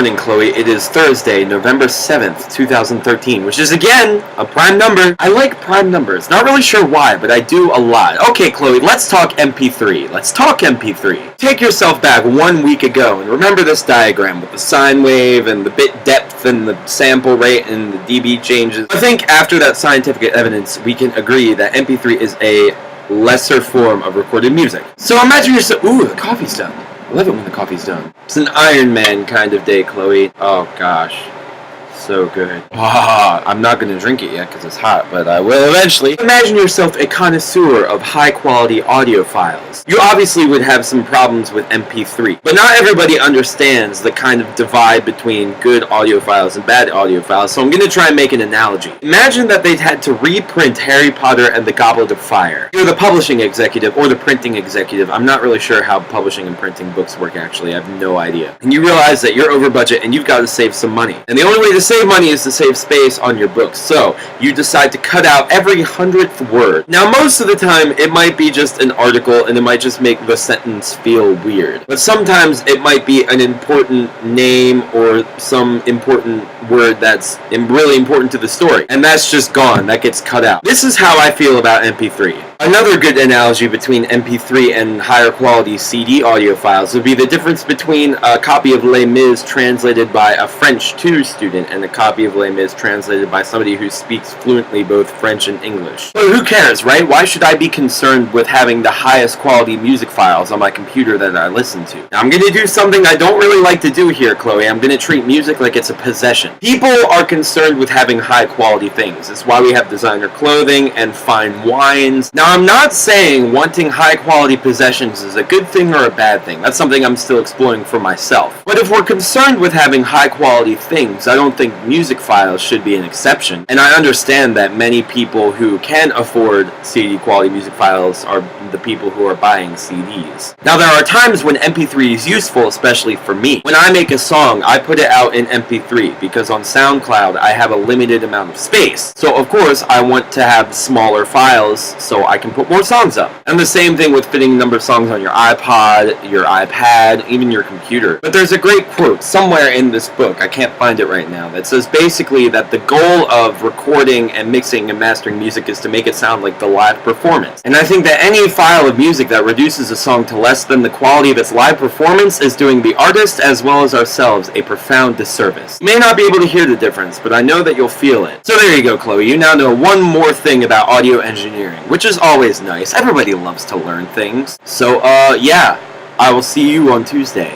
morning, Chloe. It is Thursday, November 7th, 2013, which is, again, a prime number. I like prime numbers. Not really sure why, but I do a lot. Okay, Chloe, let's talk MP3. Let's talk MP3. Take yourself back 1 week ago and remember this diagram with the sine wave and the bit depth and the sample rate and the dB changes. I think after that scientific evidence, we can agree that MP3 is a lesser form of recorded music. So imagine yourself... Ooh, the coffee's done. I love it when the coffee's done. It's an Iron Man kind of day, Chloe. Oh, gosh. So good. I'm not going to drink it yet because it's hot, but I will eventually. Imagine yourself a connoisseur of high-quality audio files. You obviously would have some problems with MP3, but not everybody understands the kind of divide between good audio files and bad audio files, so I'm going to try and make an analogy. Imagine that they'd had to reprint Harry Potter and the Goblet of Fire. You're the publishing executive or the printing executive. I'm not really sure how publishing and printing books work, actually. I have no idea. And you realize that you're over budget and you've got to save some money. And the only way to save money is to save space on your books, so you decide to cut out every 100th word. Now, most of the time, it might be just an article, and it might just make the sentence feel weird. But sometimes it might be an important name or some important word that's really important to the story, and that's just gone. That gets cut out. This is how I feel about MP3. Another good analogy between MP3 and higher quality CD audio files would be the difference between a copy of Les Mis translated by a French 2 student and a copy of Les Mis translated by somebody who speaks fluently both French and English. But who cares, right? Why should I be concerned with having the highest quality music files on my computer that I listen to? Now, I'm going to do something I don't really like to do here, Chloe. I'm going to treat music like it's a possession. People are concerned with having high quality things. It's why we have designer clothing and fine wines. Now, I'm not saying wanting high quality possessions is a good thing or a bad thing. That's something I'm still exploring for myself. But if we're concerned with having high quality things, I don't think music files should be an exception. And I understand that many people who can afford CD quality music files are the people who are buying CDs. Now, there are times when MP3 is useful, especially for me. When I make a song, I put it out in MP3 because on SoundCloud I have a limited amount of space. So of course I want to have smaller files so I can put more songs up. And the same thing with fitting a number of songs on your iPod, your iPad, even your computer. But there's a great quote somewhere in this book, I can't find it right now, that says basically that the goal of recording and mixing and mastering music is to make it sound like the live performance. And I think that any file of music that reduces a song to less than the quality of its live performance is doing the artist as well as ourselves a profound disservice. You may not be able to hear the difference, but I know that you'll feel it. So there you go, Chloe. You now know one more thing about audio engineering, which is always nice. Everybody loves to learn things. So, yeah, I will see you on Tuesday.